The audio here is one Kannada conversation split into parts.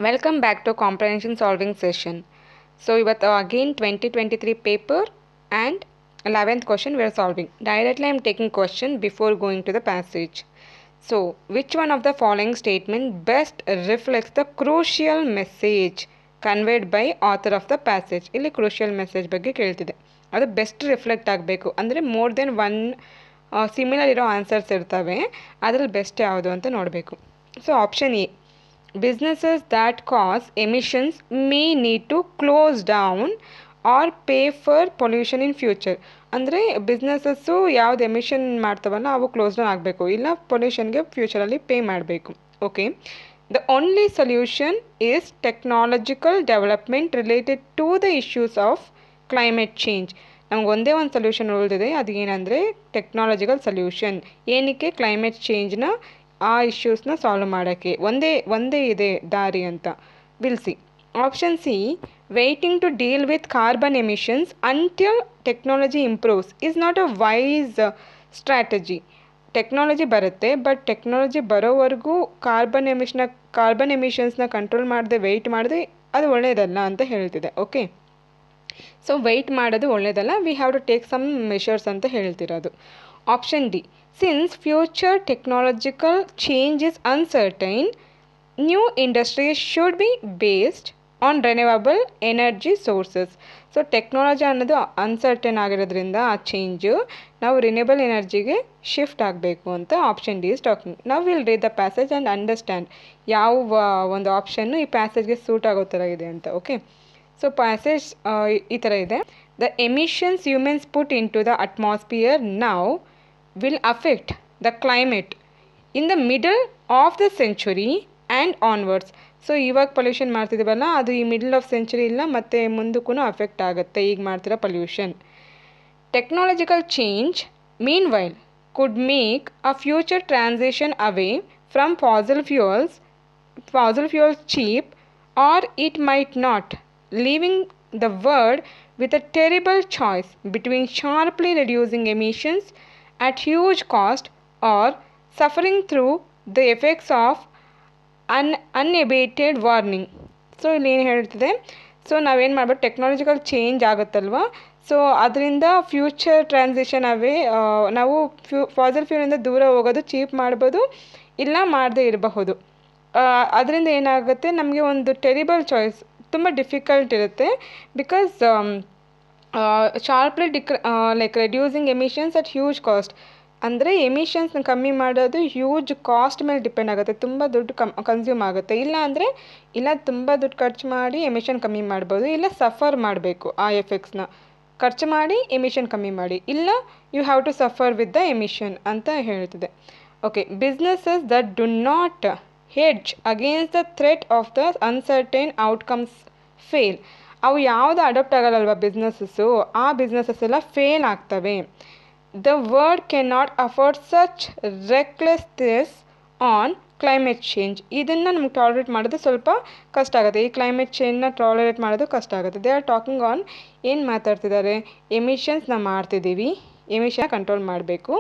Welcome back to comprehension solving session. So ಇವತ್ತು again 2023 paper and 11th question we are solving. Directly I am taking question before going to the passage. So which one of the following statement best reflects the crucial message conveyed by author of the passage? ಇಲ್ಲಿ crucial message ಬಗ್ಗೆ ಕೇಳ್ತಿದೆ. ಅದು ಬೆಸ್ಟ್ ರಿಫ್ಲೆಕ್ಟ್ ಆಗಬೇಕು ಅಂದರೆ ಮೋರ್ ದೆನ್ ಒನ್ ಸಿಮಿಲರ್ ಇರೋ ಆನ್ಸರ್ಸ್ ಇರ್ತವೆ, ಅದರಲ್ಲಿ ಬೆಸ್ಟ್ ಯಾವುದು ಅಂತ ನೋಡಬೇಕು. So option A, businesses that cause emissions may need to close down or pay for pollution in future. ಅಂದರೆ ಬಿಸ್ನೆಸಸ್ಸು ಯಾವ್ದು ಎಮಿಷನ್ ಮಾಡ್ತಾವಲ್ಲ ಅವು ಕ್ಲೋಸ್ ಡೌನ್ ಆಗಬೇಕು, ಇಲ್ಲ ಪೊಲ್ಯೂಷನ್ಗೆ ಫ್ಯೂಚರಲ್ಲಿ ಪೇ ಮಾಡಬೇಕು. Okay, the only solution is technological development related to the issues of climate change. ನಮ್ಗೆ ಒಂದೇ ಒಂದು ಸೊಲ್ಯೂಷನ್ ಉಳಿದಿದೆ, ಅದು ಏನಂದರೆ ಟೆಕ್ನಾಲಜಿಕಲ್ ಸೊಲ್ಯೂಷನ್. ಏನಕ್ಕೆ? ಕ್ಲೈಮೇಟ್ ಚೇಂಜ್ನ ಆ ಇಶ್ಯೂಸ್ನ ಸಾಲ್ವ್ ಮಾಡೋಕ್ಕೆ ಒಂದೇ ಇದೆ ದಾರಿ ಅಂತ. We'll see. Option C, waiting to deal with carbon emissions until technology improves is not a wise strategy. Technology ಬರುತ್ತೆ, ಬಟ್ ಟೆಕ್ನಾಲಜಿ ಬರೋವರೆಗೂ ಕಾರ್ಬನ್ ಎಮಿಷನ್ಸ್ನ ಕಂಟ್ರೋಲ್ ಮಾಡದೆ ವೆಯ್ಟ್ ಮಾಡದೆ ಅದು ಒಳ್ಳೆಯದಲ್ಲ ಅಂತ ಹೇಳ್ತಿದೆ. ಓಕೆ, ಸೊ ವೆಯ್ಟ್ ಮಾಡೋದು ಒಳ್ಳೆಯದಲ್ಲ, we have to take some measures ಅಂತ ಹೇಳ್ತಿರೋದು. Option D, since future technological change is uncertain, new industries should be based on renewable energy sources. So technology ಅನ್ನೋದು ಅನ್ಸರ್ಟನ್ ಆಗಿರೋದ್ರಿಂದ ಆ ಚೇಂಜು ನಾವು ರಿನ್ಯೂಬಲ್ ಎನರ್ಜಿಗೆ ಶಿಫ್ಟ್ ಆಗಬೇಕು ಅಂತ ಆಪ್ಷನ್ ಡಿ ಇಸ್ ಟಾಕಿಂಗ್. ನಾವು will read the passage and understand ಯಾವ ಒಂದು ಆಪ್ಷನ್ನು ಈ ಪ್ಯಾಸೇಜ್ಗೆ ಸೂಟ್ ಆಗೋ ಥರ ಇದೆ ಅಂತ. ಓಕೆ, ಸೊ ಪ್ಯಾಸೇಜ್ ಈ ಥರ ಇದೆ. The emissions humans put into the atmosphere now will affect the climate in the middle of the century and onwards. So ಇವಾಗ ಪೊಲ್ಯೂಷನ್ ಮಾಡ್ತಿದ್ದೀವಲ್ಲ ಅದು ಈ ಮಿಡಲ್ ಆಫ್ ಸೆಂಚುರಿ ಇಲ್ಲ ಮತ್ತು ಮುಂದಕ್ಕೂ ಅಫೆಕ್ಟ್ ಆಗುತ್ತೆ ಈಗ ಮಾಡ್ತಿರೋ pollution. Technological change meanwhile could make a future transition away from fossil fuels cheap or it might not, leaving the world with a terrible choice between sharply reducing emissions at huge cost or suffering through the effects of unabated warming. So ಇಲ್ಲಿ ಏನು ಹೇಳ್ತಿದೆ, ಸೊ ನಾವೇನು ಮಾಡ್ಬೋದು, ಟೆಕ್ನಾಲಜಿಕಲ್ ಚೇಂಜ್ ಆಗುತ್ತಲ್ವ, ಸೊ ಅದರಿಂದ ಫ್ಯೂಚರ್ ಟ್ರಾನ್ಸಿಷನ್ ಅವೇ ನಾವು ಫಾಸಲ್ ಫ್ಯೂಲಿಂದ ದೂರ ಹೋಗೋದು ಚೀಪ್ ಮಾಡ್ಬೋದು, ಇಲ್ಲ ಮಾಡದೇ ಇರಬಹುದು. ಅದರಿಂದ ಏನಾಗುತ್ತೆ, ನಮಗೆ ಒಂದು ಟೆರಿಬಲ್ ಚಾಯ್ಸ್, ತುಂಬ ಡಿಫಿಕಲ್ಟ್ ಇರುತ್ತೆ. Because sharply like reducing emissions at huge cost, ಅಂದರೆ ಎಮಿಷನ್ಸ್ನ ಕಮ್ಮಿ ಮಾಡೋದು ಹ್ಯೂಜ್ ಕಾಸ್ಟ್ ಮೇಲೆ ಡಿಪೆಂಡ್ ಆಗುತ್ತೆ, ತುಂಬ ದುಡ್ಡು ಕನ್ಸ್ಯೂಮ್ ಆಗುತ್ತೆ. ಇಲ್ಲ ತುಂಬ ದುಡ್ಡು ಖರ್ಚು ಮಾಡಿ ಎಮಿಷನ್ ಕಮ್ಮಿ ಮಾಡ್ಬೋದು, ಇಲ್ಲ ಸಫರ್ ಮಾಡಬೇಕು ಆ ಎಫೆಕ್ಟ್ಸ್ನ ಖರ್ಚು ಮಾಡಿ ಎಮಿಷನ್ ಕಮ್ಮಿ ಮಾಡಿ, ಇಲ್ಲ you have to suffer with the emission ಅಂತ ಹೇಳ್ತಿದೆ. Okay, businesses that do not hedge against the threat of the uncertain outcomes fail. ಅವು ಯಾವುದು ಅಡಾಪ್ಟ್ ಆಗಲ್ಲಲ್ವ ಬಿಸ್ನೆಸ್ಸಸ್ಸು, ಆ ಬಿಸ್ನೆಸಸ್ ಎಲ್ಲ ಫೇಲ್ ಆಗ್ತವೆ. The world can not afford such recklessness on climate change. ಇದನ್ನು ನಮ್ಗೆ ಟಾಲರೇಟ್ ಮಾಡೋದು ಸ್ವಲ್ಪ ಕಷ್ಟ ಆಗುತ್ತೆ, ಈ ಕ್ಲೈಮೇಟ್ ಚೇಂಜ್ನ ಟಾಲರೇಟ್ ಮಾಡೋದು ಕಷ್ಟ ಆಗುತ್ತೆ. ದೇ ಆರ್ ಟಾಕಿಂಗ್ ಆನ್, ಏನು ಮಾತಾಡ್ತಿದ್ದಾರೆ, ಎಮಿಷನ್ಸ್ನ ಮಾಡ್ತಿದ್ದೀವಿ, ಎಮಿಷನ್ ಕಂಟ್ರೋಲ್ ಮಾಡಬೇಕು.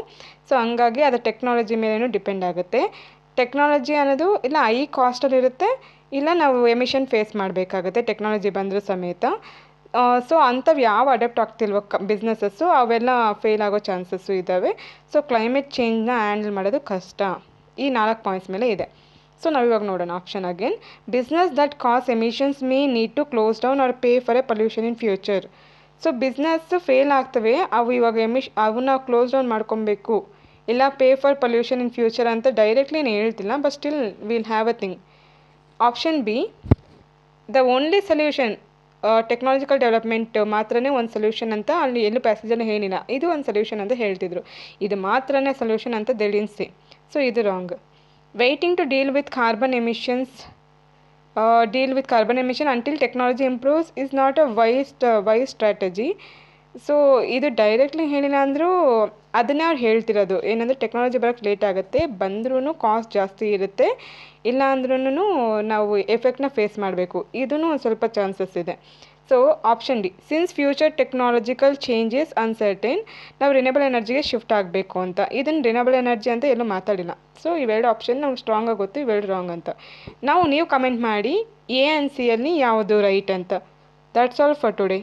ಸೊ ಹಂಗಾಗಿ ಅದು ಟೆಕ್ನಾಲಜಿ ಮೇಲೇನೂ ಡಿಪೆಂಡ್ ಆಗುತ್ತೆ. ಟೆಕ್ನಾಲಜಿ ಅನ್ನೋದು ಇಲ್ಲ ಐ ಕಾಸ್ಟಲ್ಲಿರುತ್ತೆ, ಇಲ್ಲ ನಾವು ಎಮಿಷನ್ ಫೇಸ್ ಮಾಡಬೇಕಾಗುತ್ತೆ ಟೆಕ್ನಾಲಜಿ ಬಂದರೂ ಸಮೇತ. ಸೊ ಅಂಥವು ಯಾವ ಅಡಾಪ್ಟ್ ಆಗ್ತಿಲ್ವ ಬಿಸ್ನೆಸಸ್ಸು ಅವೆಲ್ಲ ಫೇಲ್ ಆಗೋ ಚಾನ್ಸಸ್ಸು ಇದ್ದಾವೆ. ಸೊ ಕ್ಲೈಮೇಟ್ ಚೇಂಜ್ನ ಹ್ಯಾಂಡಲ್ ಮಾಡೋದು ಕಷ್ಟ. ಈ 4 ಪಾಯಿಂಟ್ಸ್ ಮೇಲೆ ಇದೆ. ಸೊ ನಾವಿವಾಗ ನೋಡೋಣ option again. Business that cause emissions may need to close down or pay for a pollution in future. So business fail ಆಗ್ತವೆ, ಅವು ಇವಾಗ ಅವನ್ನ ಕ್ಲೋಸ್ ಡೌನ್ ಮಾಡ್ಕೊಬೇಕು, ಇಲ್ಲ pay for pollution in future ಅಂತ ಡೈರೆಕ್ಟ್ಲಿ ಏನು ಹೇಳ್ತಿಲ್ಲ, but still will have a thing. Option B, the only solution technological development ಮಾತ್ರನೇ ಒಂದು ಸೊಲ್ಯೂಷನ್ ಅಂತ ಅಲ್ಲಿ ಎಲ್ಲೂ ಪ್ಯಾಸೇಜಲ್ಲಿ ಹೇಳಿಲ್ಲ, ಇದು ಒಂದು ಸೊಲ್ಯೂಷನ್ ಅಂತ ಹೇಳ್ತಿದ್ರು, ಇದು ಮಾತ್ರನೇ ಸೊಲ್ಯೂಷನ್ ಅಂತ ಸಿ. ಸೊ ಇದು wrong. Waiting to deal with carbon emission until technology improves is not a wise strategy. So ಇದು ಡೈರೆಕ್ಟ್ಲಿ ಹೇಳಿಲ್ಲ ಅಂದರೂ ಅದನ್ನೇ ಅವ್ರು ಹೇಳ್ತಿರೋದು, ಏನಂದರೆ ಟೆಕ್ನಾಲಜಿ ಬರೋಕ್ಕೆ ಲೇಟ್ ಆಗುತ್ತೆ, ಬಂದ್ರೂ ಕಾಸ್ಟ್ ಜಾಸ್ತಿ ಇರುತ್ತೆ, ಇಲ್ಲ ಅಂದ್ರೂ ನಾವು ಎಫೆಕ್ಟ್ನ ಫೇಸ್ ಮಾಡಬೇಕು, ಇದೂ ಒಂದು ಸ್ವಲ್ಪ ಚಾನ್ಸಸ್ ಇದೆ. So option D, since future technological changes uncertain, ನಾವು ರಿನ್ಯೂಬಲ್ ಎನರ್ಜಿಗೆ ಶಿಫ್ಟ್ ಆಗಬೇಕು ಅಂತ. ಇದನ್ನು ರಿನ್ಯೂಬಲ್ ಎನರ್ಜಿ ಅಂತ ಎಲ್ಲೂ ಮಾತಾಡಿಲ್ಲ. ಸೊ ಇವೆರಡು ಆಪ್ಷನ್ ನಮ್ಗೆ ಸ್ಟ್ರಾಂಗಾಗಿ ಗೊತ್ತು, ಇವೆರಡು ರಾಂಗ್ ಅಂತ. ನೀವು ಕಮೆಂಟ್ ಮಾಡಿ ಎ ಆ್ಯಂಡ್ ಸಿ ಅಲ್ಲಿ ಯಾವುದು ರೈಟ್ ಅಂತ. That's all for today.